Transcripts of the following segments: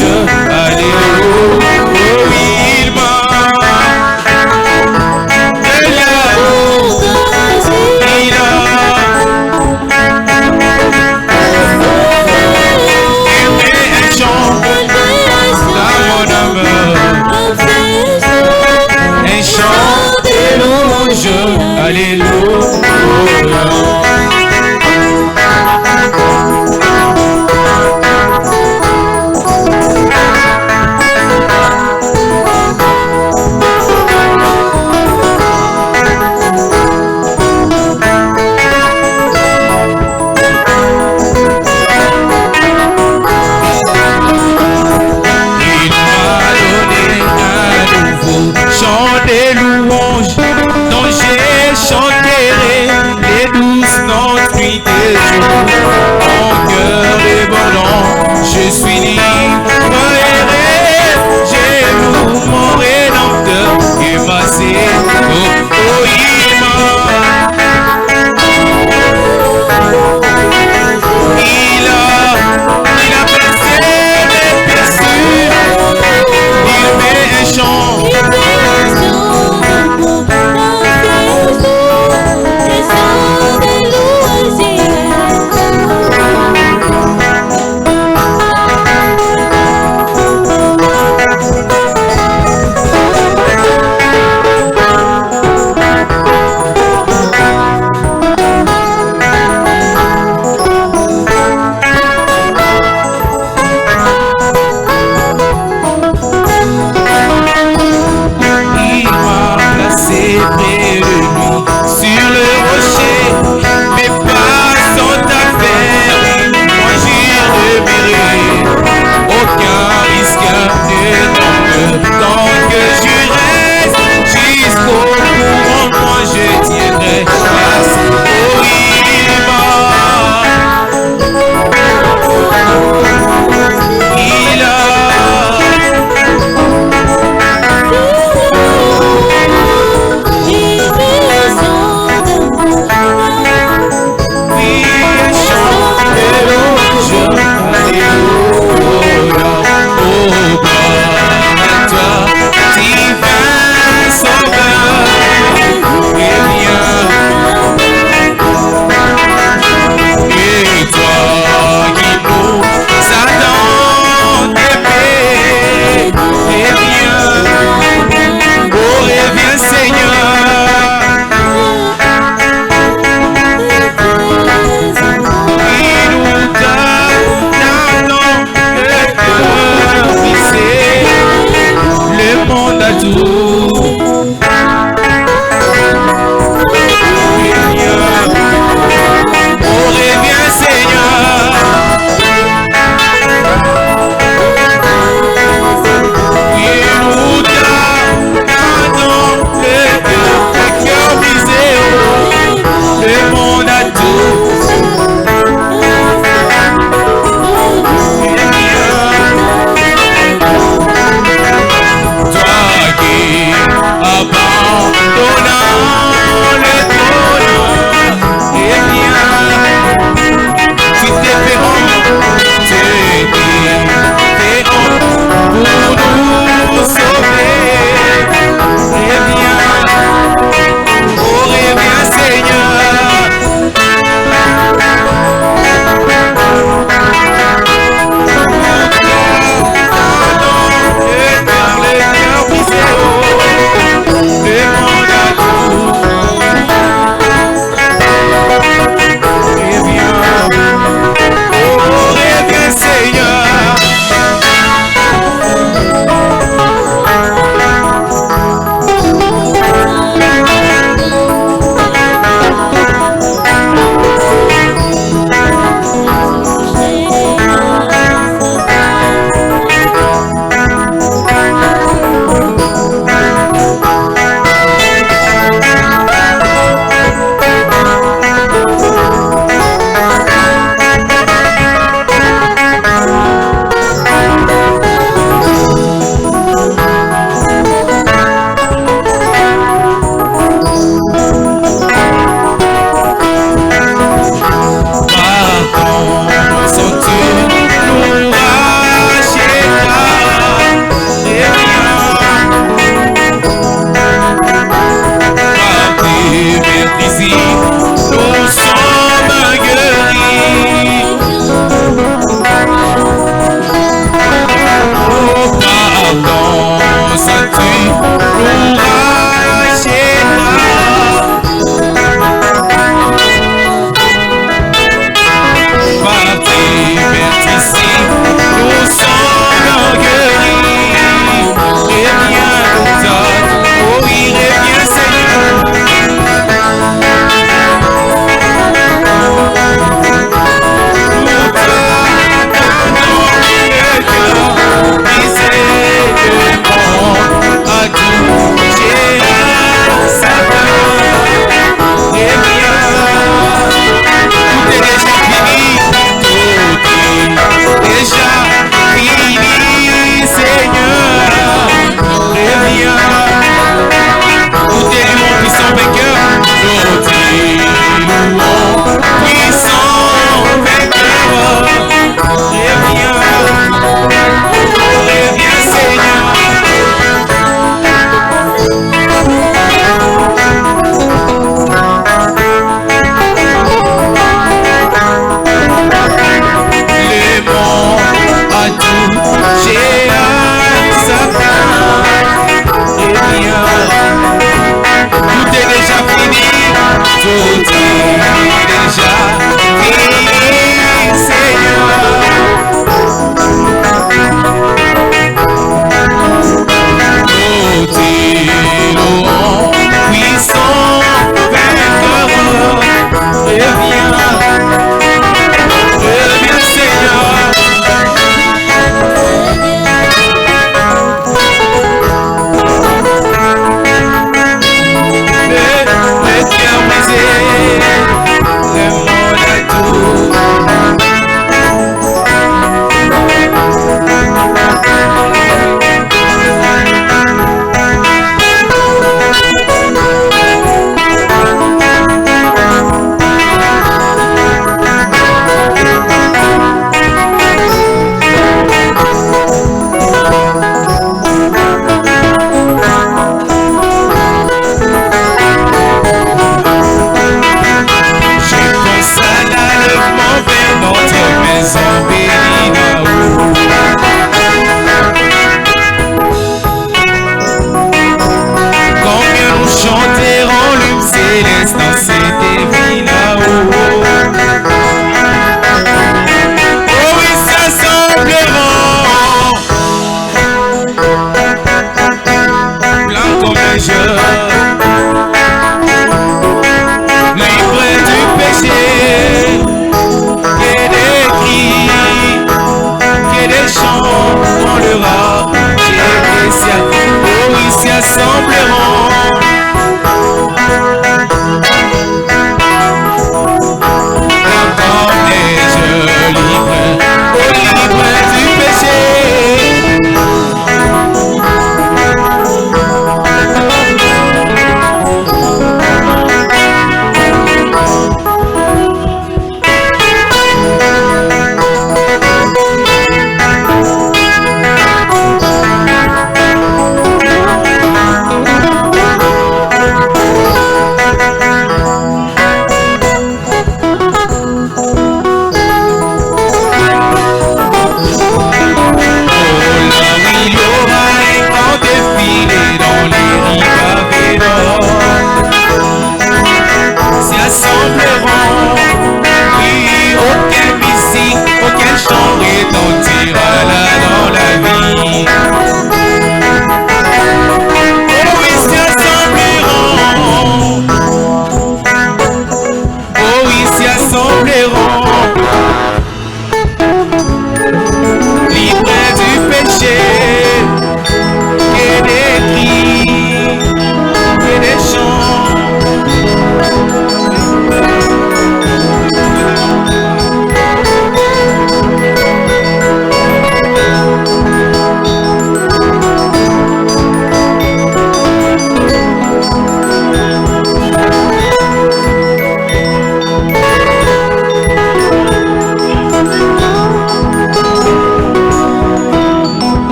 louange. Alléluia. Il m'a de l'amour. Il a élevé un chant dans mon âme. Un chant de louange. Alléluia.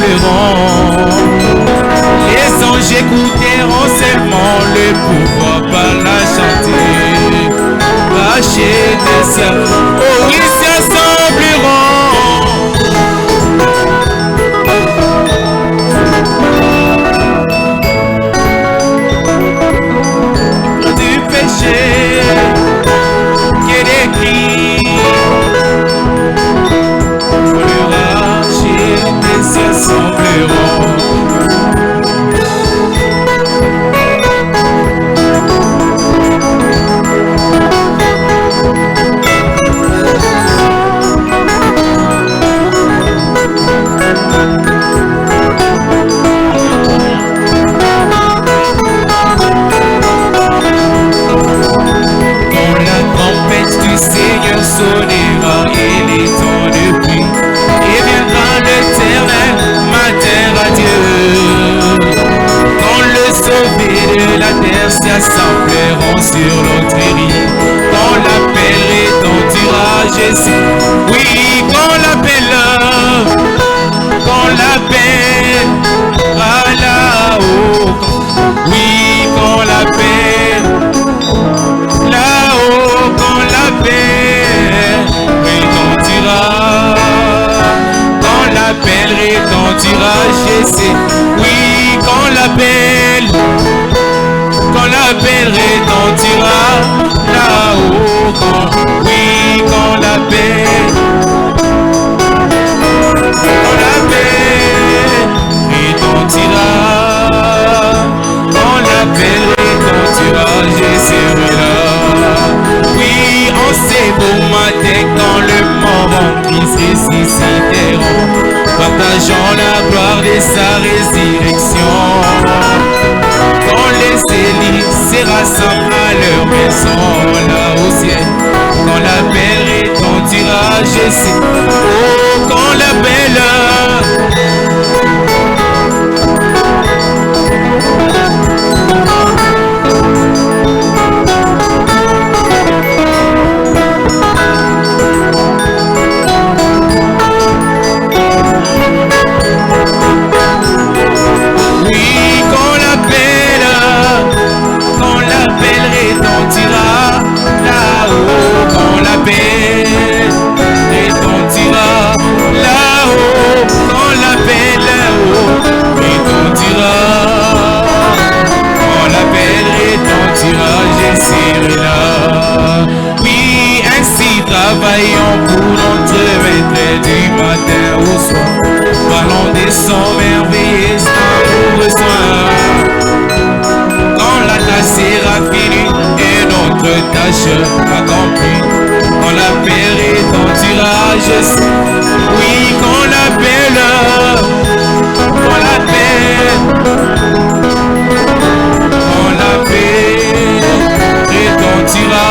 s'enfleront. Les anges écouteront seulement le pouvoir par la chanter. Cachés des cieux, oh ils s'assembleront. Du péché qui est décrit, le rachis des cieux s'assembleront. Seigneur sonnera et les temps de pluie, et viendra l'Éternel matin radieux. Quand le sauvé de la terre s'assembleront sur l'autre rive, quand l'appel retentira, Jésus. Oui, quand l'appel à là-haut, oui, quand l'appel là-haut, quand l'appel retentira, Jésus. Oui, quand l'appel retentira, là-haut, oui, quand l'appel retentira, quand l'appel retentira, Jésus est là. Oui, en ces beaux matins, quand le mort en Christ ressusciteront, partageant la gloire de sa résurrection. Quand les élis se rassemblent à leur maison, là au ciel, quand l'appel retentira, Jésus. Oh, quand l'appel retentira, là-haut, quand l'appel retentira, là-haut, quand l'appel retentira, quand l'appel retentira, Jésus est là. Oui, ainsi travaillons pour notre maître du matin au soir, parlons de son merveilleux soin. Quand la tâche sera finie et notre tâche accomplie, quand l'appel retentira, Jésus. Oui, quand l'appel retentira,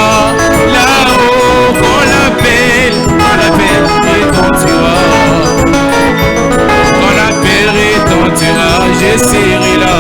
là-haut, quand l'appel retentira, quand l'appel retentira, je serai là.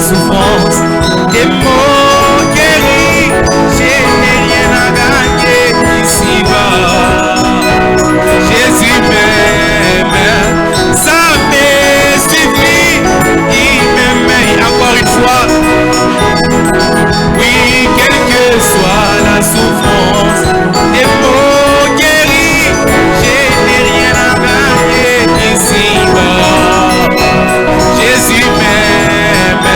souffrance, des mots guéris, je n'ai rien à gagner ici-bas. Jésus m'aime, ça me suffit, il m'aime. Encore une fois, oui, quelle que soit la souffrance, des mots guéris, je n'ai rien à gagner ici-bas. Jésus m'aime,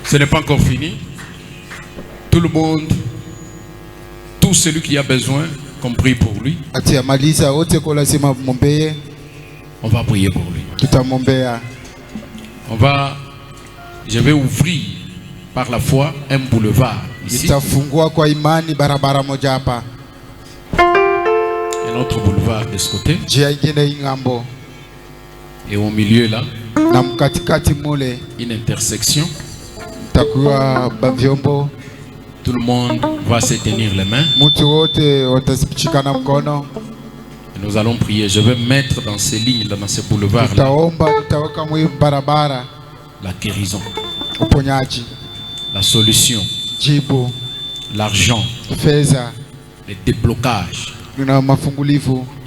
Ce n'est pas encore fini. Tout le monde, tout celui qui a besoin, qu'on prie pour lui. On va prier pour lui. Je vais ouvrir par la foi un boulevard ici. Un autre boulevard de ce côté. Et au milieu là, une intersection. Tout le monde va se tenir les mains. Et nous allons prier. Je vais mettre dans ces lignes, dans ces boulevards la guérison, la solution, l'argent, les déblocages,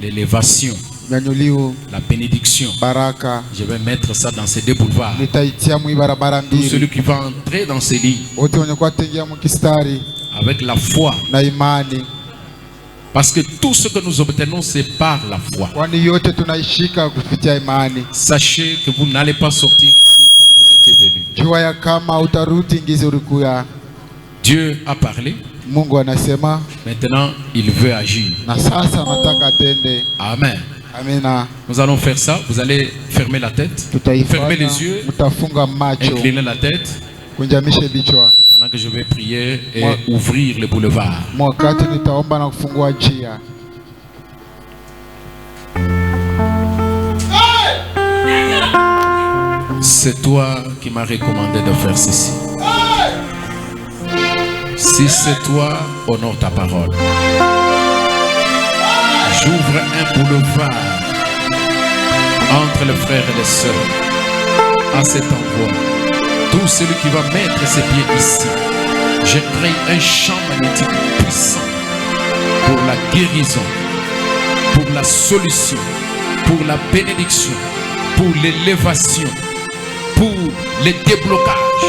l'élévation, la bénédiction. Je vais mettre ça dans ces deux boulevards. Tout celui qui va entrer dans ces lignes avec la foi, parce que tout ce que nous obtenons c'est par la foi. Sachez que vous n'allez pas sortir ici comme vous étiez venu. Dieu a parlé. Maintenant il veut agir. Amen. Nous allons faire ça. Vous allez fermer la tête, fermer les yeux, incliner la tête pendant que je vais prier et ouvrir le boulevard. C'est toi qui m'as recommandé de faire ceci. Si c'est toi, honore ta parole. J'ouvre un boulevard entre les frères et les sœurs à cet endroit. Tout celui qui va mettre ses pieds ici, je crée un champ magnétique puissant pour la guérison, pour la solution, pour la bénédiction, pour l'élévation, pour le déblocage.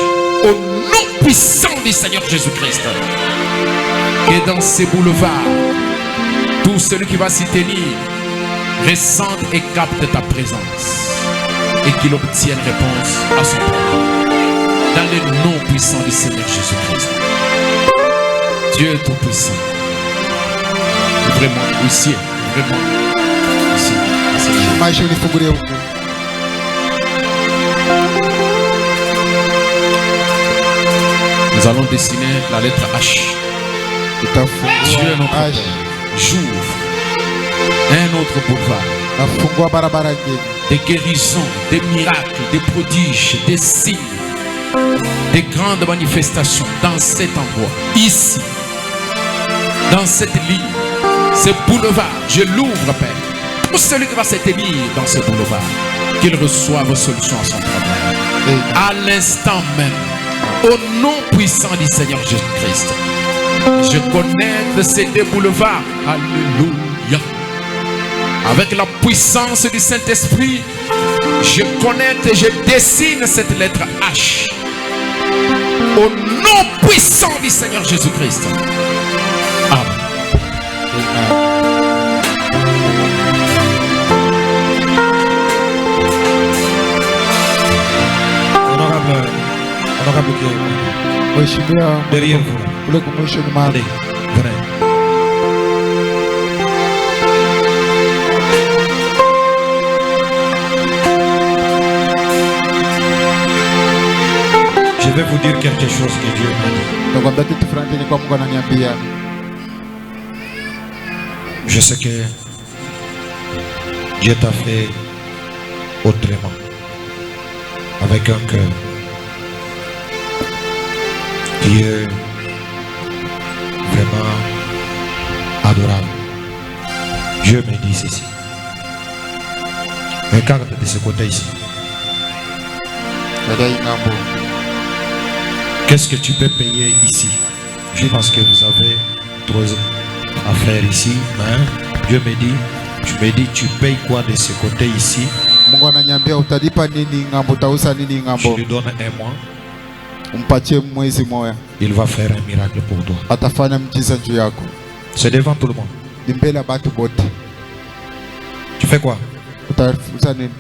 Au nom puissant du Seigneur Jésus-Christ, et dans ces boulevards, tout celui qui va s'y tenir ressente et capte ta présence et qu'il obtienne réponse à son problème. Dans le nom puissant du Seigneur Jésus-Christ. Dieu est tout-puissant. Vraiment, ici, vraiment. Ici. Nous allons dessiner la lettre H. Dieu est notre Père. J'ouvre un autre boulevard. Des guérisons, des miracles, des prodiges, des signes, des grandes manifestations dans cet endroit, ici, dans cette ligne, ce boulevard. Je l'ouvre, Père. Pour celui qui va se tenir dans ce boulevard, qu'il reçoive solution à son problème. À l'instant même, au nom puissant du Seigneur Jésus-Christ, je connecte ces deux boulevards. Alléluia. Avec la puissance du Saint-Esprit, je connecte et je dessine cette lettre H. Au nom puissant du Seigneur Jésus-Christ. Amen. celui qui est au bout. Mheshimiwa Derrière vous. ule kumwisho nyuma. Allez, venez. Je vais vous dire quelque chose que Dieu m'a dit. Nakwambia kitu fulani chenye kwa Mungu ananiambia. Je sais que Dieu t'a fait autrement, avec un cœur qui est vraiment adorable. Dieu me dit ceci. Regarde de ce côté ici. Qu'est-ce que tu peux payer ici? Je pense que vous avez trop à faire ici, mais Dieu me dit, tu payes quoi de ce côté ici? Mungu ananiambia utalipa nini ngambo, utauza nini ngambo. Je lui donne un mois. Umpatie mwezi moja. Il va faire un miracle pour toi. Atafanya mjiza juu yako. C'est devant tout le monde. Ni mbele ya watu wote. Tu fais quoi? Utauza nini?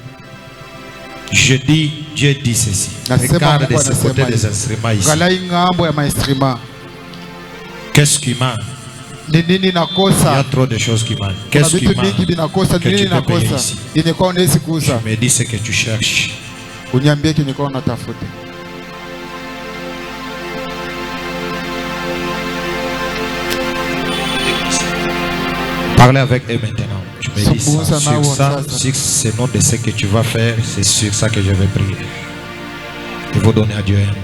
Dieu dit ceci. Regarde de ce côté des instruments ici. Galai ngambo ya mainstruments. Qu'est-ce qui manque? Ni nini nakosa? Il y a trop de choses qui manquent. Qu'est-ce qui manque que tu peux payer ici? Tu me dis ce que tu cherches. Uniambie kenye kwa unatafuta. Parlez avec eux maintenant. Tu me dis ça, sur ça, si c'est non de ce que tu vas faire, c'est sur ça que je vais prier. Je vais donner à Dieu un mois.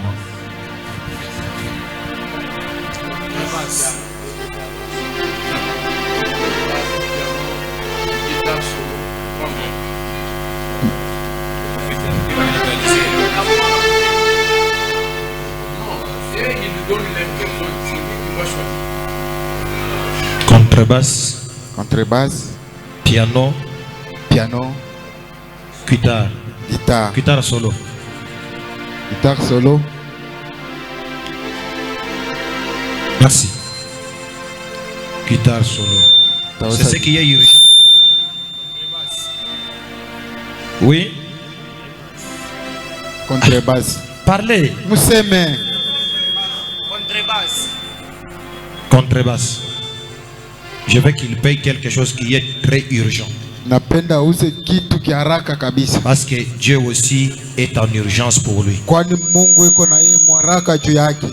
Contrebasse, piano, guitare solo, merci, guitare solo. C'est ce qui est urgent. Oui, contrebasse. Parlez. Museme. Contrebasse. Je veux qu'il paye quelque chose qui est très urgent. Napenda use kitu kiharaka kabisa. Parce que Dieu aussi est en urgence pour lui. Kwani Mungu iko na yeye mwaraka juu yake.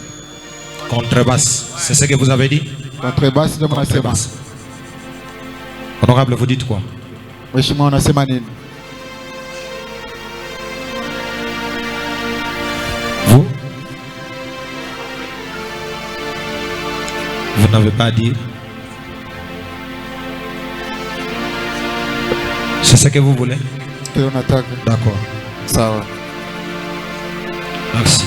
Contrebasse. C'est ce que vous avez dit? Contrebasse ndio mnasema. Honorable, vous dites quoi? Mheshimiwa unasema nini? Vous n'avez pas dit? C'est ce que vous voulez? D'accord. Sawa. Merci.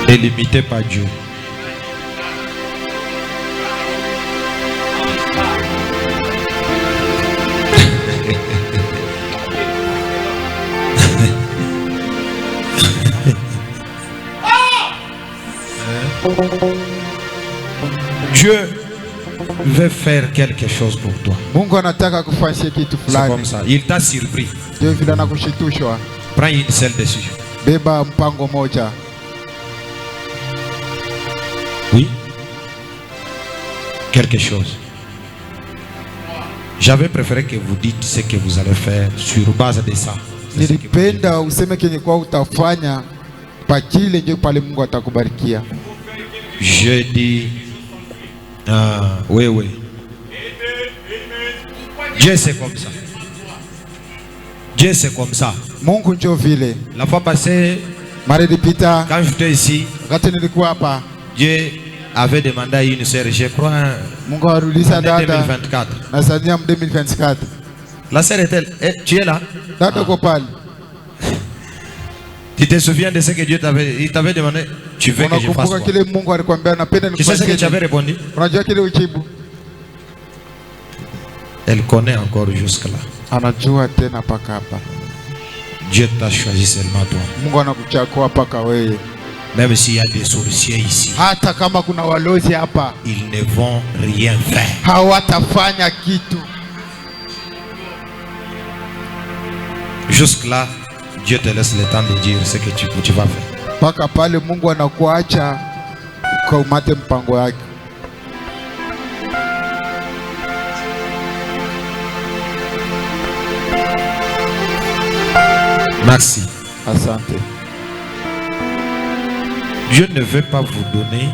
Ne limitez pas Dieu. Dieu veut faire quelque chose pour toi. C'est comme ça. Il t'a surpris. Prends une selle dessus. Oui. Quelque chose. J'avais préféré que vous dites ce que vous allez faire sur base de ça. Nilipenda useme kenye kwa utafanya pakile ndio pale Mungu atakubarikia. Je dis oui. Dieu c'est comme ça. Dieu c'est comme ça. Mungu ndio vile. La fois passée, quand j'étais ici, Dieu avait demandé à une sœur, je crois, en 2024. La sœur est-elle? Tu es là? Tu te souviens de ce que Dieu t'avait demandé? Tu veux que je fasse quoi? Tu sais ce que tu avais répondu? Elle connaît encore jusque-là. Dieu t'a choisi seulement toi. Même s'il y a des sorciers ici, ils ne vont rien faire. Jusque-là, Dieu te laisse le temps de dire ce que tu vas faire. Paka pale Mungu anakuacha ukamate mpango yake. Merci. Asante. Dieu ne veut pas vous donner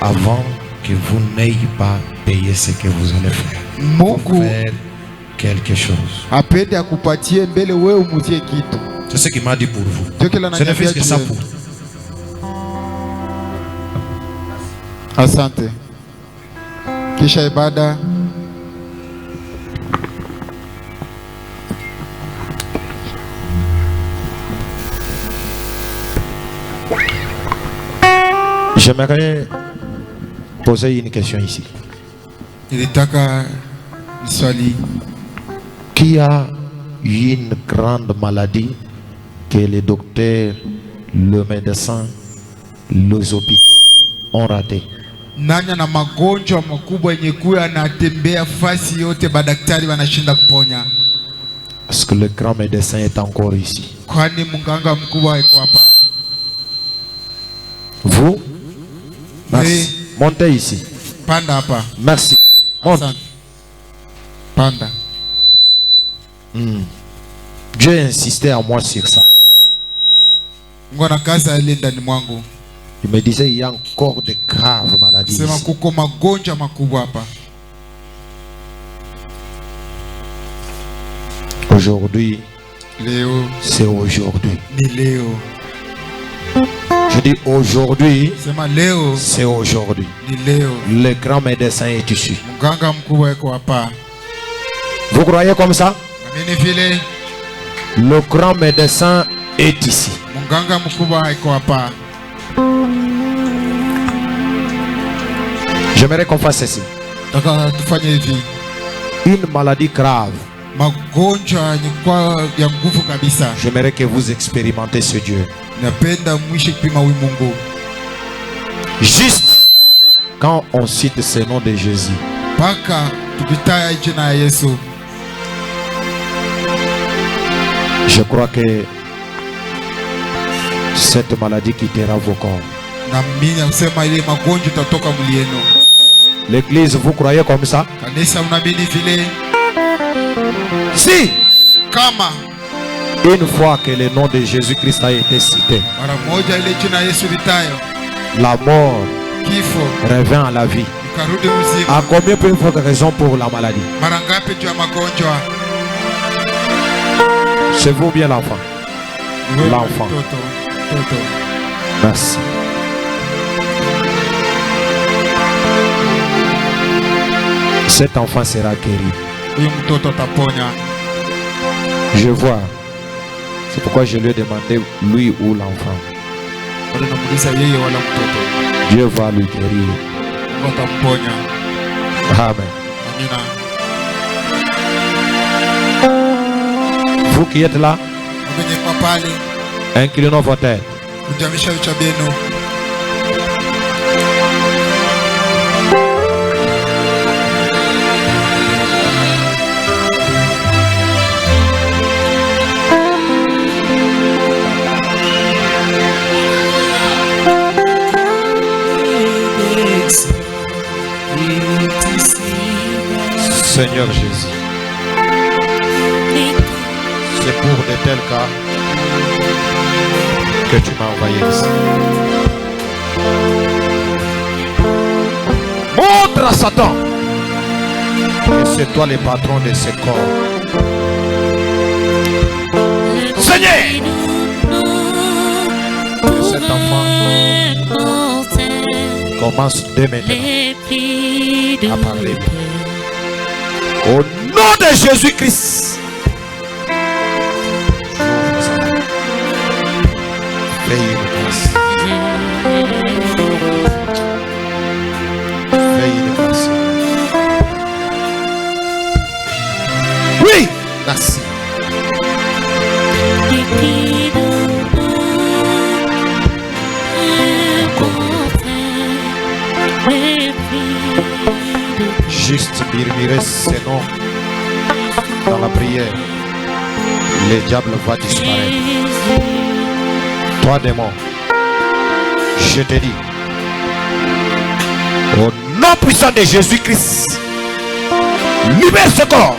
avant que vous n'ayez pas payé ce que vous allez faire. Mungu faire quelque chose. apende akupatie mbele wewe umutie kitu. C'est ce qu'il m'a dit pour vous. Ce ne fait que ça pour. Asante. Kisha ibada. J'aimerais poser une question ici. Nilitaka swali. Qui a une grande maladie que les docteurs, le médecin, les hôpitaux ont raté? Nani na magonjwa makubwa yenye kuwa anatembea fasi yote madaktari wanashinda kuponya? Est-ce que le grand médecin est encore ici? Kwani mganga mkubwa yuko hapa? Vous? Merci. Montez ici. Panda hapa. Merci. Monte. Panda. Dieu a insisté à moi sur ça. Mungu anakaza ile ndani mwangu. Il me disait il y a encore de graves maladies. Sema kuko magonjwa makubwa hapa. Aujourd'hui, leo, c'est aujourd'hui. Ni leo. Je dis aujourd'hui, sema leo, c'est aujourd'hui. Ni leo. Le grand médecin est ici. Mganga mkubwa yuko hapa. Vous croyez comme ça? Amini vile. Le grand médecin est ici. Mganga mkubwa yuko hapa. J'aimerais qu'on fasse ceci. Une maladie grave. J'aimerais que vous expérimentez ce Dieu. Juste quand on cite ce nom de Jésus, je crois que cette maladie quittera vos corps. L'église, vous croyez comme ça? Si une fois que le nom de Jésus-Christ a été cité, la mort revient à la vie. À combien peut votre raison pour la maladie? C'est vous bien l'enfant? L'enfant. Merci. Cet enfant sera guéri. Je vois. C'est pourquoi je lui ai demandé lui ou l'enfant. Dieu va lui guérir. Amen. Vous qui êtes là, inclinons vos têtes. Seigneur Jésus, c'est pour de tels cas que tu m'as envoyé ici. Montre à Satan que c'est toi le patron de ce corps. Seigneur, que cet enfant commence dès maintenant à parler. Au nom de Jésus-Christ, fais une grâce. Fais une grâce. Oui, merci. Juste murmurer ces noms dans la prière. le diable va disparaître. Toi, démon, je te dis, au nom puissant de Jésus-Christ, libère ce corps.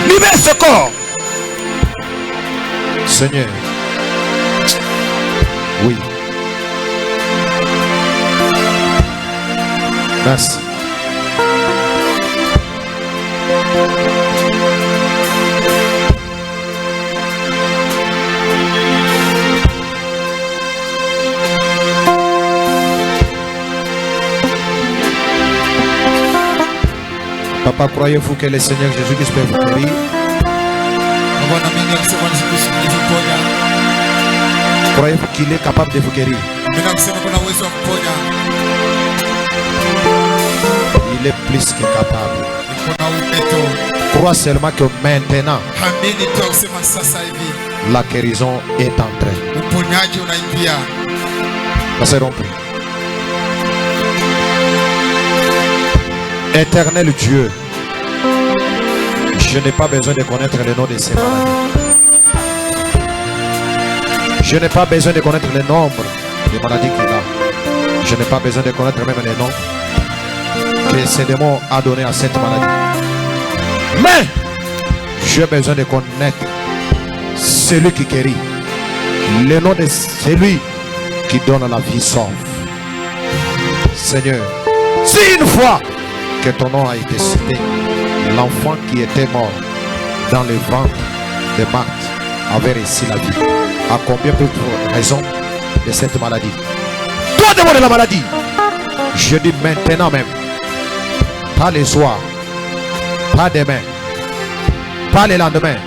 Libère ce corps. Seigneur. Oui. Merci. Papa, croyez-vous que le Seigneur Jésus-Christ peut vous guérir? Croyez-vous qu'il est capable de vous guérir? Il est plus que capable. Crois seulement que maintenant, la guérison est entrée. Passez donc. Éternel Dieu, je n'ai pas besoin de connaître le nom de ces maladies. Je n'ai pas besoin de connaître le nombre de maladies qu'il a. Je n'ai pas besoin de connaître même les noms que ce démon a donné à cette maladie. Mais j'ai besoin de connaître celui qui guérit, le nom de celui qui donne la vie sauve. Seigneur, si une fois que ton nom a été cité, l'enfant qui était mort dans le ventre de Marthe avait réussi la vie, à combien peut raison de cette maladie? Toi, démon de la maladie, je dis maintenant même, pas le soir, pas demain, pas le lendemain,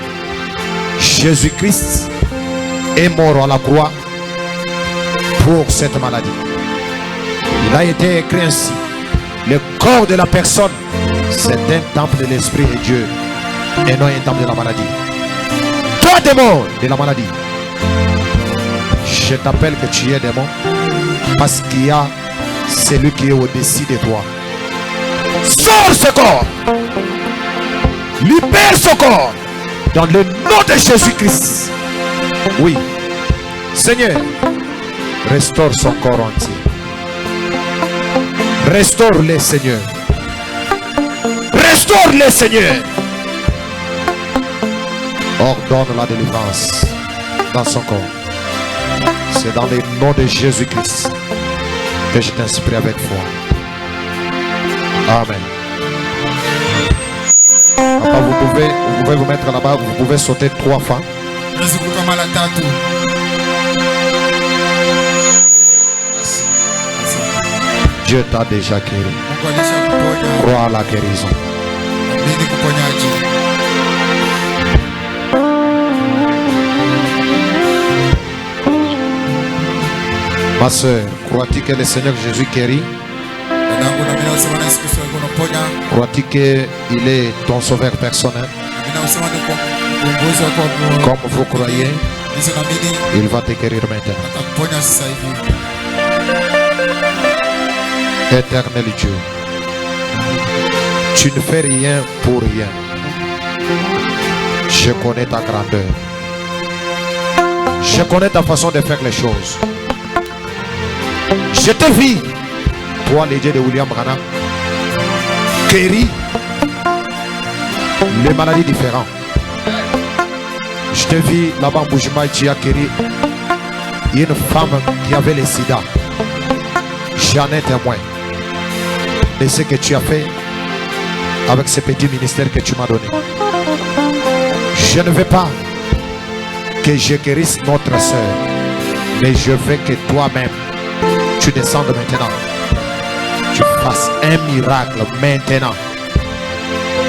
Jésus-Christ est mort à la croix pour cette maladie. Il a été écrit ainsi: le corps de la personne, c'est un temple de l'Esprit de Dieu et non un temple de la maladie. Toi, démon de la maladie, je t'appelle que tu es démon parce qu'il y a celui qui est au-dessus de toi. Sors ce corps, libère ce corps dans le nom de Jésus-Christ. Oui, Seigneur, restaure son corps entier. Restaure-les, Seigneur. Restaure-les, Seigneur. Ordonne la délivrance dans son corps. C'est dans le nom de Jésus-Christ que je t'inspire avec foi. Amen. Papa, vous pouvez vous mettre là-bas, vous pouvez sauter 3 fois. Dieu t'a déjà guéri. Crois à la guérison. Ma soeur, crois-tu que le Seigneur Jésus guérit? Crois-tu qu'il est ton sauveur personnel? Comme vous croyez, il va te guérir maintenant. Éternel Dieu, tu ne fais rien pour rien. Je connais ta grandeur. Je connais ta façon de faire les choses. Je te vis, toi, le Dieu de William Branham, guéris les maladies différentes. Je te vis là-bas en Boujima, tu as guéri une femme qui avait le sida. J'en ai témoin de ce que tu as fait avec ce petit ministère que tu m'as donné. Je ne veux pas que je guérisse notre soeur, mais je veux que toi-même tu descendes maintenant, tu fasses un miracle maintenant,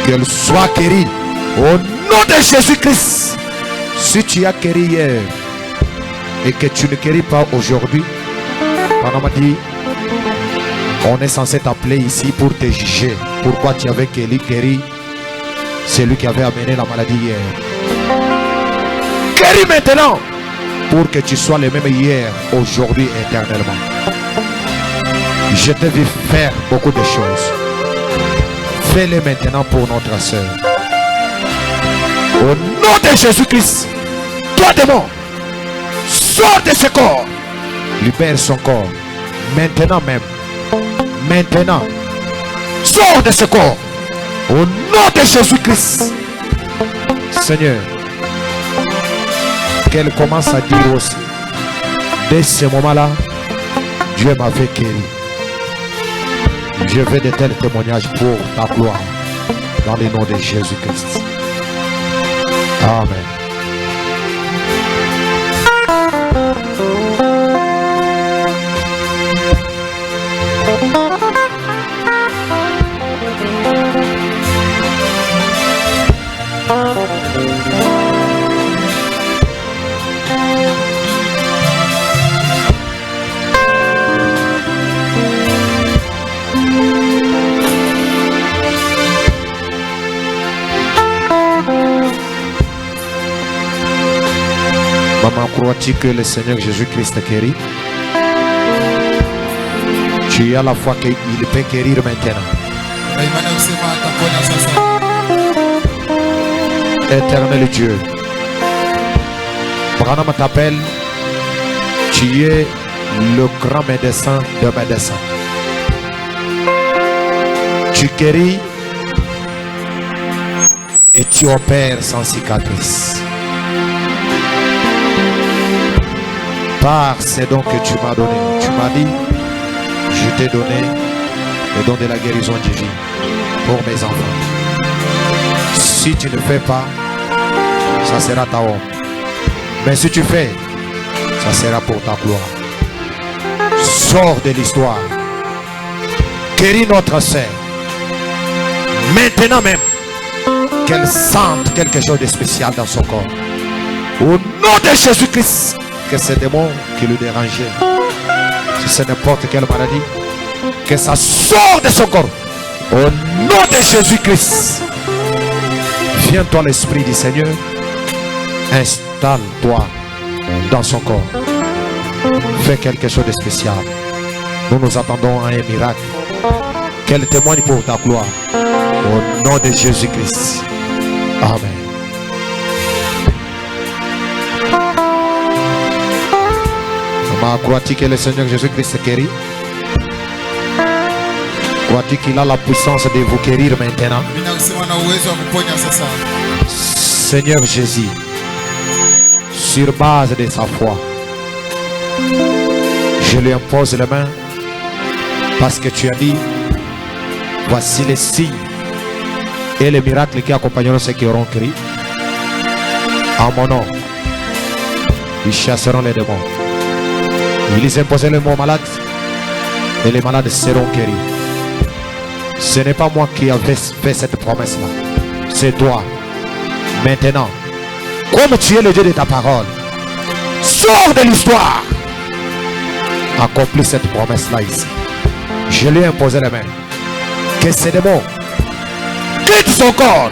qu'elle soit guérie au nom de Jésus-Christ. Si tu as guéri hier et que tu ne guéris pas aujourd'hui, on m'a dit, on est censé t'appeler ici pour te juger. Pourquoi tu avais guéri celui qui avait amené la maladie hier? Guéris maintenant pour que tu sois le même hier, aujourd'hui, éternellement. Je te vais faire beaucoup de choses. Fais-les maintenant pour notre soeur. Au nom de Jésus-Christ, toi démon, sors de ce corps. Libère son corps. Maintenant même. Maintenant. Sors de ce corps. Au nom de Jésus-Christ. Seigneur, qu'elle commence à dire aussi, dès ce moment-là, Dieu m'a fait guérir. Je veux de tels témoignages pour ta gloire. Dans le nom de Jésus-Christ. Amen. Maman, crois-tu que le Seigneur Jésus-Christ te guérit? Tu as la foi qu'il peut guérir maintenant. Éternel Dieu, Branham t'appelle, tu es le grand médecin de médecins. Tu guéris et tu opères sans cicatrice. Par ces dons que tu m'as donnés, tu m'as dit, je t'ai donné le don de la guérison divine pour mes enfants. Si tu ne fais pas, ça sera ta honte. Mais si tu fais, ça sera pour ta gloire. Sors de l'histoire. Guéris notre sœur. Maintenant même, qu'elle sente quelque chose de spécial dans son corps. Au nom de Jésus-Christ, que ces démons qui le dérangeaient, si c'est n'importe quelle maladie, que ça sort de son corps. Au nom de Jésus-Christ. Viens toi l'Esprit du Seigneur. Installe-toi dans son corps. Fais quelque chose de spécial. Nous nous attendons à un miracle. Qu'elle témoigne pour ta gloire. Au nom de Jésus-Christ. Amen. Crois-tu que le Seigneur Jésus-Christ est guéri? Crois-tu qu'il a la puissance de vous guérir maintenant? Seigneur Jésus, sur base de sa foi, je lui impose les mains parce que tu as dit, voici les signes et les miracles qui accompagneront ceux qui auront crié. En mon nom, ils chasseront les démons. Ils imposeront les mots malades et les malades seront guéris. Ce n'est pas moi qui avais fait cette promesse-là. C'est toi. Maintenant, comme tu es le Dieu de ta parole, sors de l'histoire. Accomplis cette promesse-là ici. Je lui ai imposé les mains. Que ces démons quittent son corps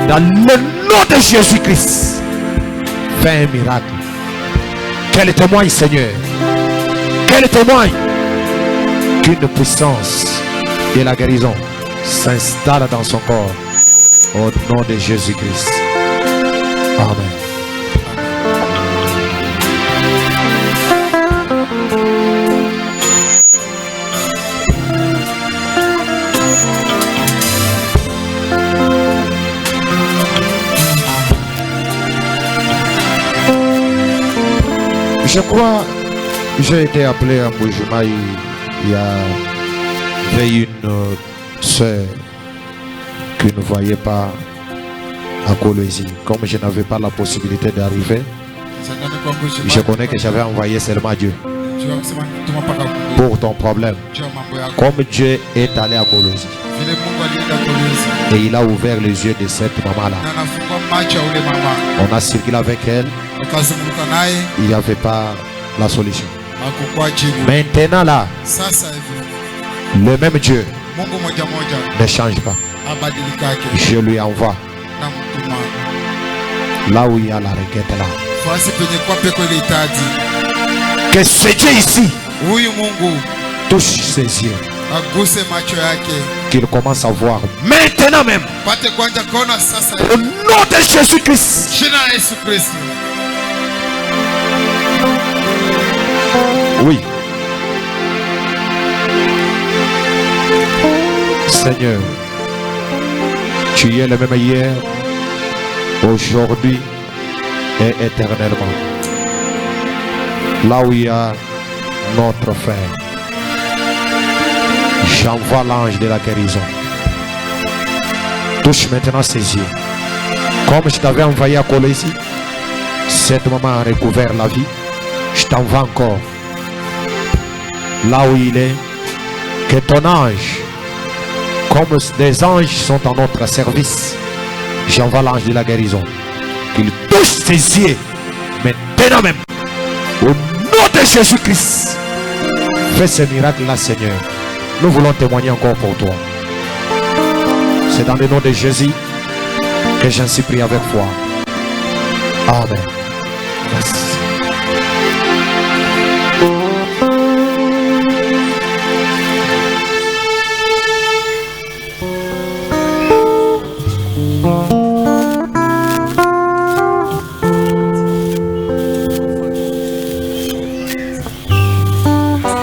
dans le nom de Jésus-Christ. Fais un miracle. Qu'elle témoigne, Seigneur. Qu'elle témoigne qu'une puissance de la guérison s'installe dans son corps. Au nom de Jésus-Christ. Amen. Je crois, j'ai été appelé à Mbujimayi. Il y avait une sœur qui ne voyait pas à Kolwezi. Comme je n'avais pas la possibilité d'arriver, je connais que j'avais envoyé seulement Dieu pour ton problème. Comme Dieu est allé à Kolwezi et il a ouvert les yeux de cette maman-là, on a circulé avec elle. Il n'y avait pas la solution. Maintenant là, le même Dieu ne change pas. Je lui envoie là où il y a la requête là. Que ce Dieu ici touche ses yeux. aguse macho yake, qu'il commence à voir maintenant même. pate kuanza kuona sasa. Au nom de Jésus-Christ. Jina la Yesu Kristo. Oui. Seigneur, tu es le même hier, aujourd'hui et éternellement. Là où il y a notre frère, j'envoie l'ange de la guérison. Touche maintenant ses yeux. Comme je t'avais envoyé à Colosse, cette maman a recouvert la vie. Je t'envoie encore. Là où il est, que ton ange, comme des anges sont en notre service, j'envoie l'ange de la guérison. Qu'il touche ses yeux, maintenant même. Au nom de Jésus-Christ. Fais ce miracle-là, Seigneur. Nous voulons témoigner encore pour toi. C'est dans le nom de Jésus que j'en suis pris avec foi. Amen. Merci.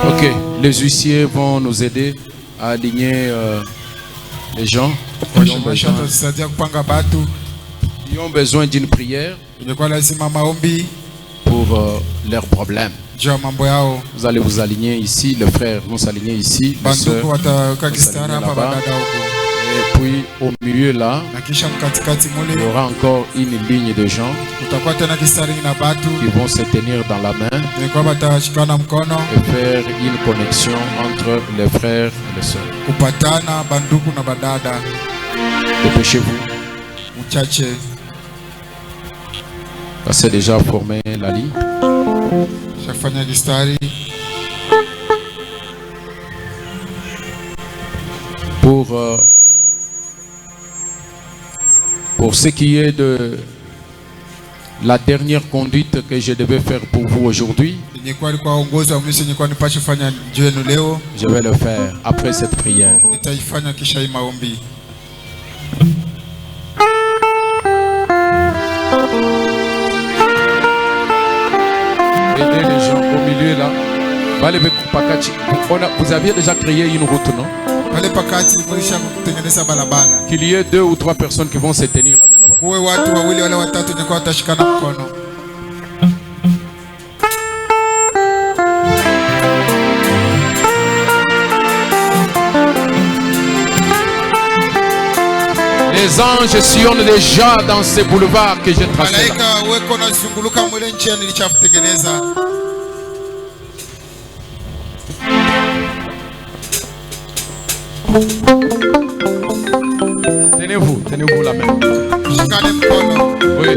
Ok, les huissiers vont nous aider à aligner les gens qui ont besoin d'une prière pour leurs problèmes. Vous allez vous aligner ici, les frères vont s'aligner ici, les sœurs vont s'aligner là-bas. Et puis au milieu là, il y aura encore une ligne de gens qui vont se tenir dans la main et faire une connexion entre les frères et les sœurs. Dépêchez-vous. C'est déjà formé la ligne. Pour ce qui est de la dernière conduite que je devais faire pour vous aujourd'hui, je vais le faire après cette prière. Aidez les gens au milieu là. Vous aviez déjà créé une route, non? Qu'il y ait 2 ou 3 personnes qui vont se tenir la main là-bas. Les anges sillonnent déjà dans ces boulevards que j'ai tracés là. Tenez-vous la main. Oui.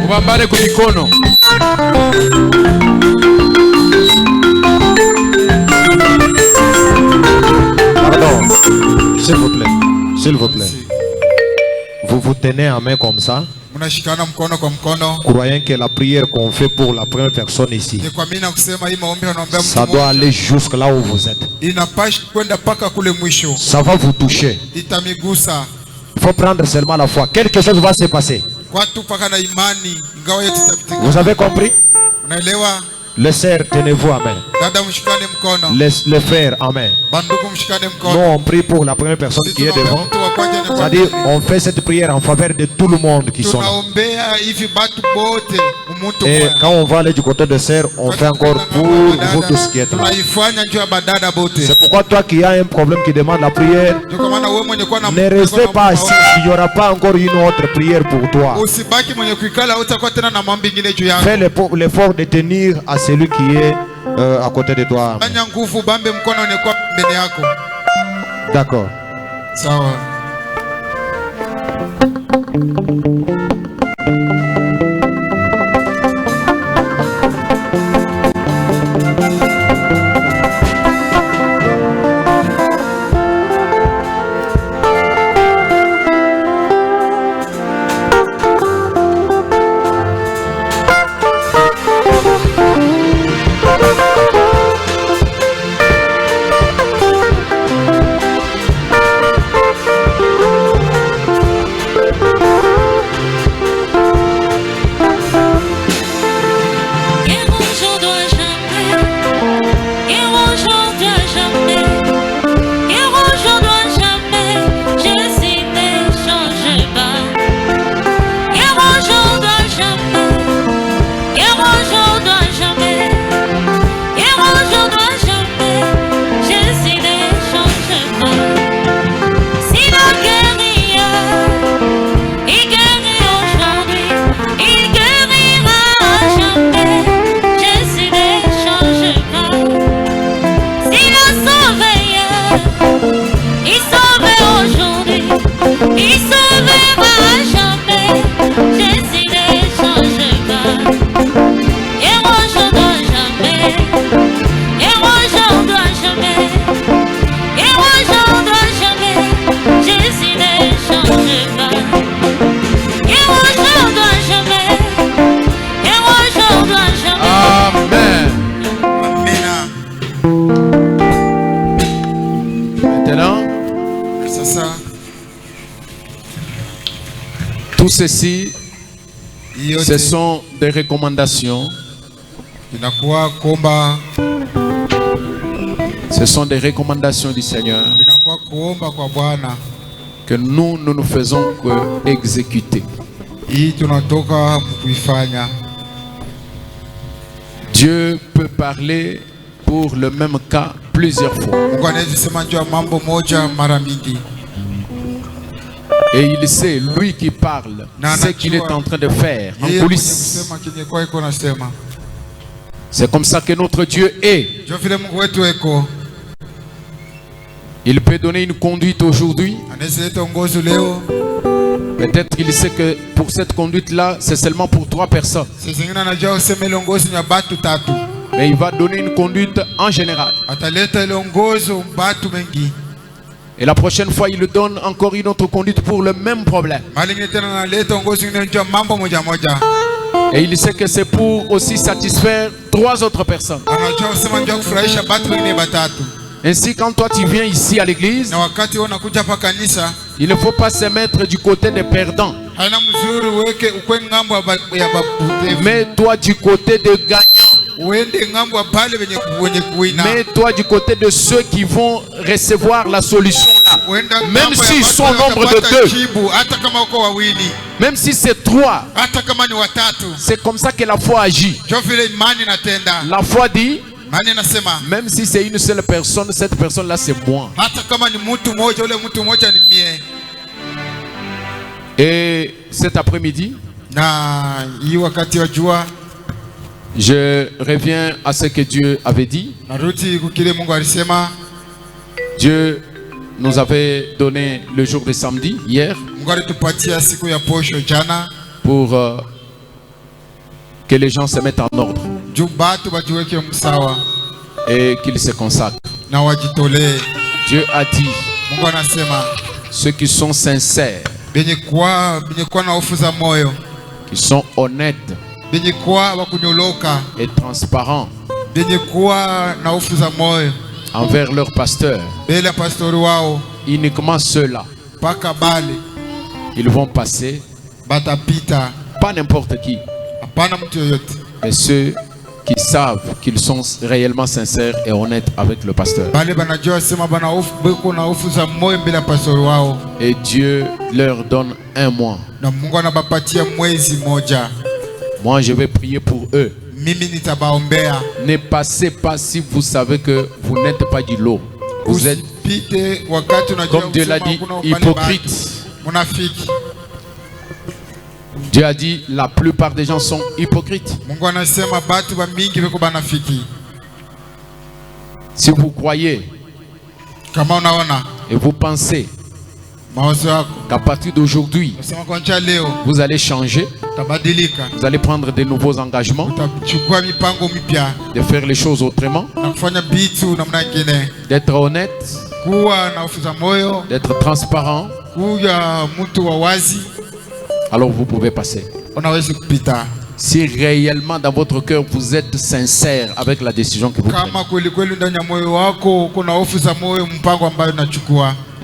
Ubambane kumikono. Pardon, s'il vous plaît, s'il vous plaît. Vous vous tenez en main comme ça, croyant que la prière qu'on fait pour la première personne ici, ça doit aller jusque là où vous êtes. Ça va vous toucher. Il faut prendre seulement la foi. Quelque chose va se passer. Vous avez compris? Les sœurs, tenez-vous à main. Dada mshikane mkono. Les frères, amen. Bandugu mshikane Nous mkono. on prie pour la première personne qui est devant. Mtu wa kwanza ni C'est-à-dire, on fait cette prière en faveur de tout le monde qui sont là. tunaombea hivi batu bote umuntu Et mmoja. quand on va aller du côté de sœur, on fait encore pour vous tous qui êtes là. Tunaifanya njoo ya badada bote. C'est pourquoi toi qui as un problème qui demande la prière, Ndio kwa maana wewe mwenye kuwa na ne restez pas assis, il n'y aura pas encore une autre prière pour toi. usibaki mwenye kuikala utakuwa tena na mambo mengine juu yako. Fais l'effort de tenir à celui qui est à côté de toi. Fanya nguvu bambe mkono unakuwa mbele yako. D'accord. Sawa. Tout ceci, ce sont des recommandations. Ce sont des recommandations du Seigneur que nous ne faisons que exécuter. Dieu peut parler pour le même cas plusieurs fois. Et il sait, lui qui parle, ce qu'il est en train de faire en coulisses. C'est comme ça que notre Dieu est. Il peut donner une conduite aujourd'hui. Peut-être qu'il sait que pour cette conduite-là, c'est seulement pour 3 personnes. Mais il va donner une conduite en général. Et la prochaine fois, il donne encore une autre conduite pour le même problème. Et il sait que c'est pour aussi satisfaire 3 autres personnes. Ainsi, quand toi tu viens ici à l'église, il ne faut pas se mettre du côté des perdants, mais toi du côté des gagnants. Mais toi du côté de ceux qui vont recevoir la solution là. Même s'ils sont au nombre de 2, même si c'est 3, c'est comme ça que la foi agit. La foi dit, même si c'est une seule personne, cette personne là c'est moi. Et cet après-midi, je reviens à ce que Dieu avait dit. Dieu nous avait donné le jour de samedi, hier, pour que les gens se mettent en ordre et qu'ils se consacrent. Dieu a dit, ceux qui sont sincères, qui sont honnêtes et transparents envers leur pasteur, uniquement ceux-là, ils vont passer, pas n'importe qui, mais ceux qui savent qu'ils sont réellement sincères et honnêtes avec le pasteur. Et Dieu leur donne un mois. Moi, je vais prier pour eux. Ne passez pas si vous savez que vous n'êtes pas du lot. Vous êtes, comme Dieu l'a dit, hypocrite. Dieu a dit la plupart des gens sont hypocrites. Si vous croyez et vous pensez qu'à partir d'aujourd'hui vous allez changer, vous allez prendre de nouveaux engagements, de faire les choses autrement, d'être honnête, d'être transparent, alors vous pouvez passer. Si réellement dans votre cœur vous êtes sincère avec la décision que vous prenez.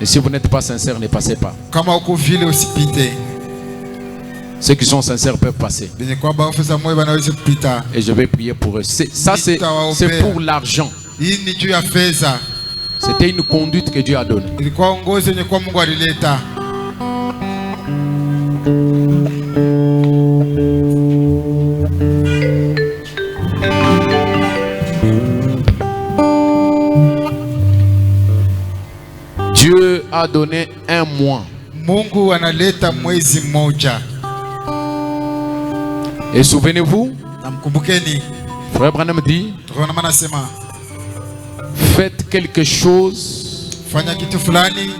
Et si vous n'êtes pas sincère, ne passez pas. Ceux qui sont sincères peuvent passer. Et je vais prier pour eux. Ça c'est pour l'argent. C'était une conduite que Dieu a donnée. Dieu a donné un mois. Et souvenez-vous, Frère Branham dit, faites quelque chose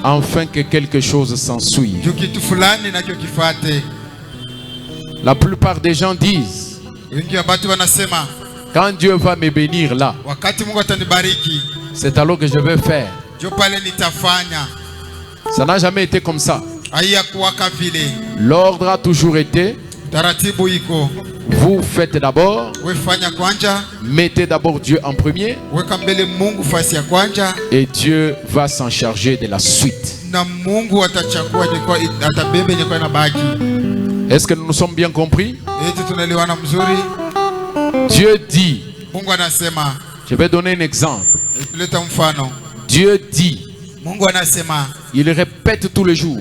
afin que quelque chose s'ensuive. La plupart des gens disent, quand Dieu va me bénir là, c'est alors que je vais faire. Ça n'a jamais été comme ça. L'ordre a toujours été, vous faites d'abord, mettez d'abord Dieu en premier, et Dieu va s'en charger de la suite. Est-ce que nous nous sommes bien compris? Dieu dit, je vais donner un exemple. Dieu dit, il répète tous les jours,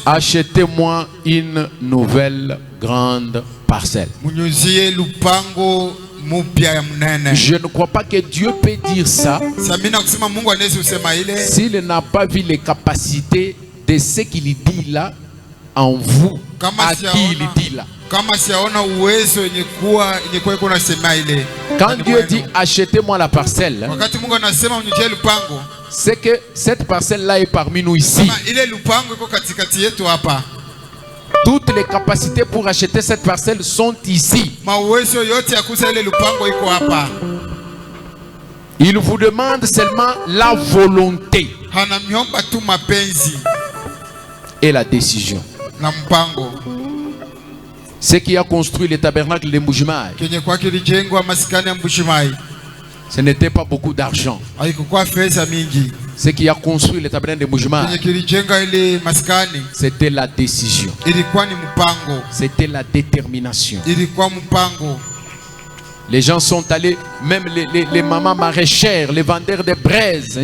achetez-moi une nouvelle grande parcelle. Je ne crois pas que Dieu peut dire ça s'il n'a pas vu les capacités de ce qu'il dit là en vous, à qui il dit là. Quand Dieu dit achetez-moi la parcelle, c'est que cette parcelle-là est parmi nous ici. Toutes les capacités pour acheter cette parcelle sont ici. Il vous demande seulement la volonté et la décision. Ce qui a construit le tabernacle de Mbuji-Mayi, ce n'était pas beaucoup d'argent. Ce qui a construit le tabernacle de Mbuji-Mayi, c'était la décision. C'était la détermination. Les gens sont allés, même les mamans maraîchères, les vendeurs de braises.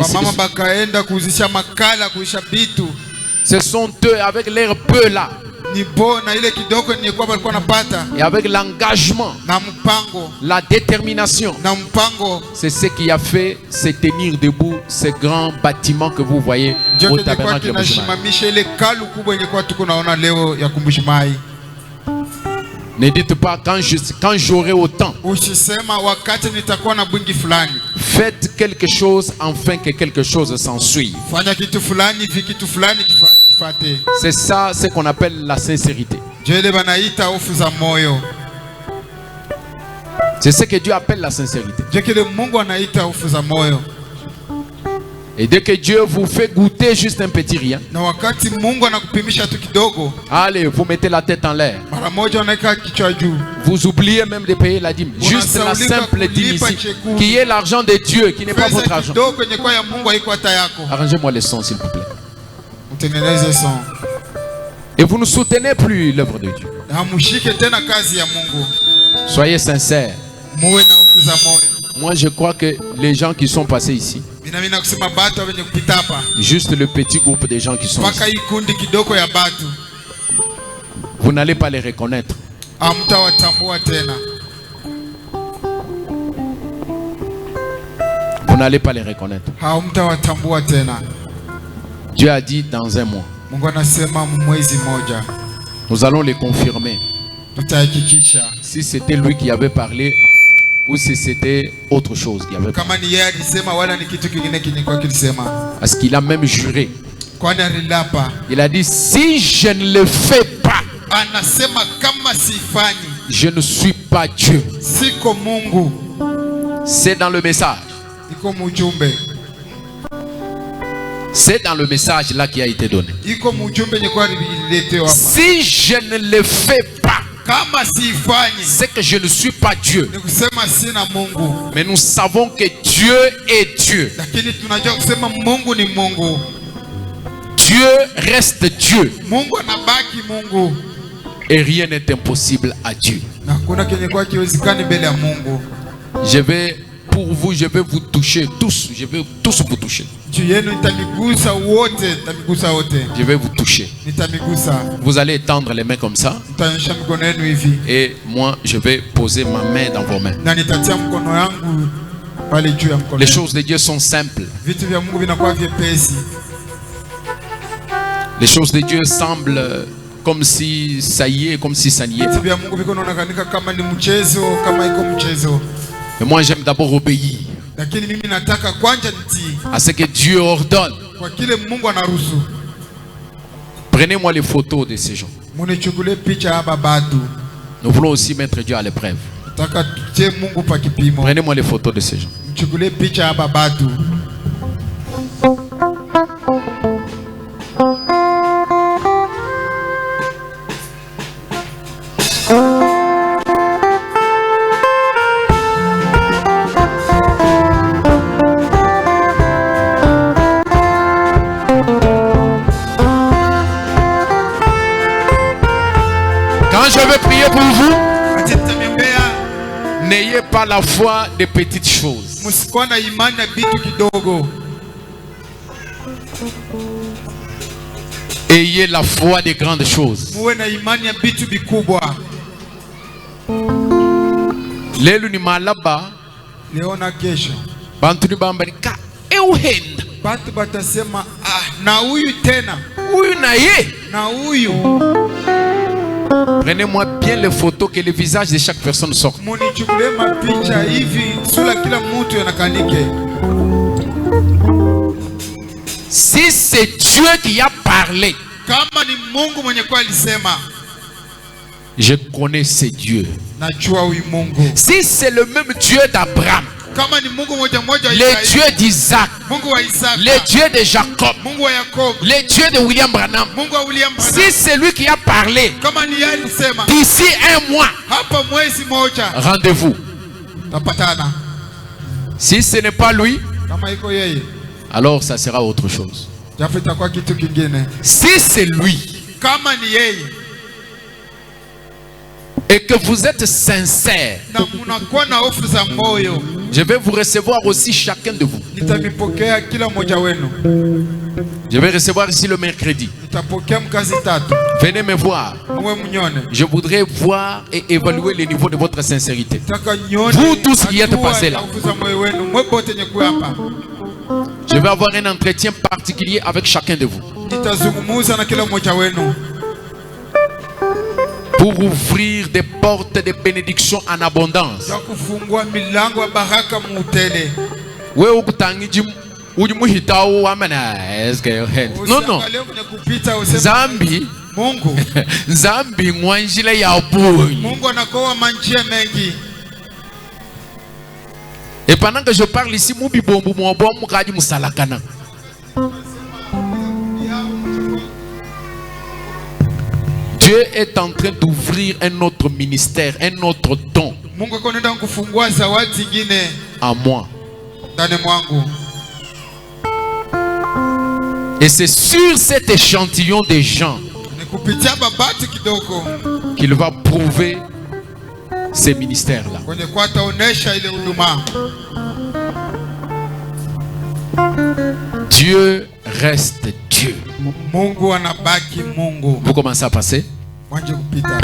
Ce sont eux avec leur peu là. Et avec l'engagement, la détermination, c'est ce qui a fait se tenir debout ce grand bâtiment que vous voyez au tabernacle de Mbuji-Mayi. Ne dites pas quand j'aurai autant. Faites quelque chose afin que quelque chose s'ensuive. C'est ça ce qu'on appelle la sincérité. C'est ce que Dieu appelle la sincérité. Et dès que Dieu vous fait goûter juste un petit rien, allez, vous mettez la tête en l'air. Vous oubliez même de payer la dîme. Juste la simple dîme ici, qui est l'argent de Dieu, qui n'est pas votre argent. Arrangez-moi les sons, s'il vous plaît. Et vous ne soutenez plus l'œuvre de Dieu. Soyez sincères. muwe na hofu za moyo. Moi, je crois que les gens qui sont passés ici, Mina kusema batu wenye kupita hapa, juste le petit groupe de gens qui sont ici, mpaka hii kundi kidogo ya batu, vous n'allez pas les reconnaître. hamtawatambua tena. Vous n'allez pas les reconnaître. Hamtawatambua tena. Dieu a dit dans un mois. Mungu anasema mwezi moja Nous allons les confirmer. tutahakikisha Si c'était lui qui avait parlé ou si c'était autre chose qui avait parlé. kama ni yeye alisema wala ni kitu kingine kilikuwa kilisema. Parce qu'il a même juré. Kwani alilapa, Il a dit, si je ne le fais pas, anasema kama sifanyi je ne suis pas Dieu. siko Mungu. C'est dans le message. Iko mujumbe, C'est dans le message là qui a été donné. iko mujumbe nyekwa liletewa. Si je ne le fais pas, Kama sifanyi c'est que je ne suis pas Dieu. ni kusema sina Mungu, Mais nous savons que Dieu est Dieu. lakini tunajua kusema Mungu ni Mungu. Dieu reste Dieu. Mungu anabaki Mungu, Et rien n'est impossible à Dieu. na hakuna kenye kwa kiwezekani mbele ya Mungu. Je vais, pour vous, je vais vous toucher tous. Je vais tous vous toucher. Juu yenu nitamigusa wote, nitamigusa wote, Je vais vous toucher. nitamigusa. Vous allez étendre les mains comme ça. Nitanyosha mikono yenu hivi Et moi, je vais poser ma main dans vos mains. na nitatia mkono yangu pale juu ya mkono. Les choses de Dieu sont simples. Vitu vya Mungu vinakuwa vyepesi. Les choses de Dieu semblent comme si ça y est, comme si ça n'y est Vitu pas. vya Mungu viko naonekanika kama ni mchezo, kama iko mchezo. Mais moi, j'aime d'abord obéir Lakini mimi nataka kwanza nitii à ce que Dieu ordonne. kwa kile Mungu anaruhusu. Prenez-moi les photos de ces gens. Munichukulie picha hapa batu. Nous voulons aussi mettre Dieu à l'épreuve. Nataka tutie Mungu pa kipimo. Prenez-moi les photos de ces gens. Mchukulie picha hapa batu. Quand je vais prier pour vous, Ati nitamwombea, n'ayez pas la foi des petites choses. msikuwa na imani na vitu kidogo. Ayez la foi des grandes choses. Muwe na imani ya vitu vikubwa. Lelo ni malaba, Leo na kesho bantu ni bambarika, euhenda. batu batasema na huyu tena, Huyu na ye. na huyu. Prenez-moi bien les photos, que le visage de chaque personne sorte. Munichukulie mapicha hivi, sura kila mtu yanakanike. Si c'est Dieu qui a parlé, Kama ni Mungu mwenye kwa alisema, je connais ce Dieu. najua huyu Mungu. Si c'est le même Dieu d'Abraham, Kama ni Mungu moja moja wa le Israeli, Dieu d'Isaac, Mungu wa Isaka, le Dieu de Jacob, Mungu wa Yakobo, le Dieu de William Branham, Mungu wa William Branham. si c'est lui qui a parlé, Kama ni yeye alisema, d'ici un mois, hapa mwezi moja rendez-vous. tapatana. Si ce n'est pas lui, Kama iko yeye, alors ça sera autre chose. japo itakuwa kitu kingine. Si c'est lui Kama ni yeye et que vous êtes sincère, na munakuwa na hofu za moyo, je vais vous recevoir aussi chacun de vous. nitamipokea kila mmoja wenu. Je vais recevoir ici le mercredi. Nitapokea mkazi tatu. Venez me voir. Muwe mnyone. Je voudrais voir et évaluer le niveau de votre sincérité. Nataka nyone. Vous tous qui êtes hatua passés là. ya hofu za moyo wenu. Mwe bote nyekuwa hapa. Je vais avoir un entretien particulier avec chacun de vous Nitazungumuza na kila mmoja wenu pour ouvrir des portes de bénédiction en abondance. ya kufungua milango ya baraka muutele. Wewe ukutangiji ujimuhitao wamana eske no no Usiangalie mwenye kupita useme Zambi Mungu. Zambi ngwanjile ya boy. Mungu anakoa manjia mengi. Et pendant que je parle ici, mubi bombu mwobo mukaji musalakana. Dieu est en train d'ouvrir un autre ministère, un autre don Mungu akonenda kufungua zawadi zingine en moi. ndani mwangu. Et c'est sur cet échantillon de gens Ni kupitia babati kidogo qu'il va prouver ces ministères-là. kwenye kwa ataonesha ile huduma. Dieu reste Dieu. Mungu anabaki Mungu. Vous commencez à passer. Mwanje kupita.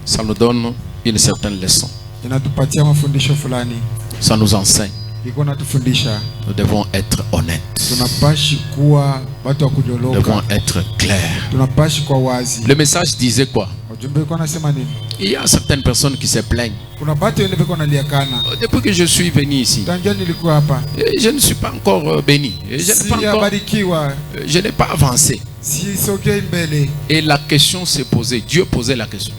Ça nous donne une certaine leçon. Ça nous enseigne. Nous devons être honnêtes. Nous devons être clairs. Le message disait quoi? Il y a certaines personnes qui se plaignent. Depuis que je suis venu ici, je ne suis pas encore béni. Je n'ai pas avancé. Et la question s'est posée. Dieu posait la question.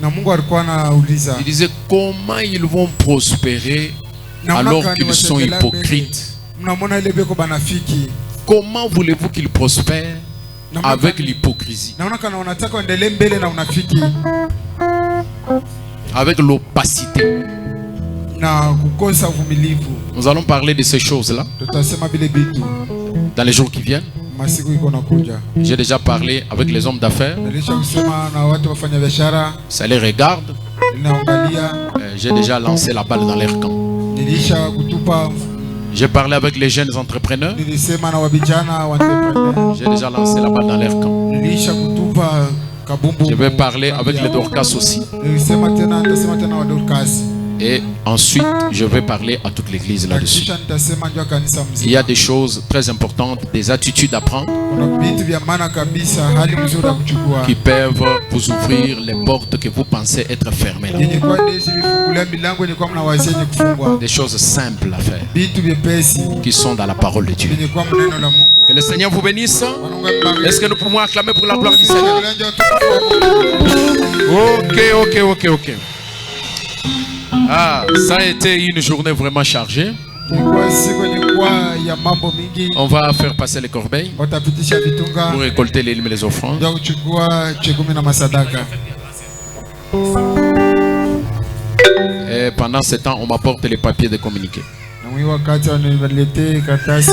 Il disait comment ils vont prospérer alors qu'ils sont hypocrites. Comment voulez-vous qu'ils prospèrent avec l'hypocrisie, avec l'opacité? Nous allons parler de ces choses-là dans les jours qui viennent. J'ai déjà parlé avec les hommes d'affaires. Ça les regarde. J'ai déjà lancé la balle dans leur camp. J'ai parlé avec les jeunes entrepreneurs. J'ai déjà lancé la balle dans leur camp. Je vais parler avec les Dorcas aussi. Et ensuite, je vais parler à toute l'église na là-dessus. kisha nitasema ndio kanisa Il y a mzima. des choses très importantes, des attitudes à prendre Kuna vitu vya maana kabisa, hali mzuri ya kuchukua qui peuvent vous ouvrir les portes que vous pensez être fermées. yenye kwa ndezi vifungulia milango yenye kwa mnawazia yenye kufungwa, Des choses simples à faire vitu vyepesi qui sont dans la parole de Dieu. yenye kwa neno la Mungu. Que le Seigneur vous bénisse. Mungu ambariki. Est-ce que nous pouvons acclamer pour la gloire du Seigneur? Ulenja utukufu wa Mungu. Ok. Ah, ça a été une journée vraiment chargée. Ilikuwa siku yenye kuwa ya mambo mingi, On va faire passer les corbeilles watapitisha vitunga pour récolter les limes et les offrandes. ndio kuchukua chekumi na masadaka. Et pendant ce temps, on m'apporte les papiers de communiqué. Na mwi wakati wananiletee karatasi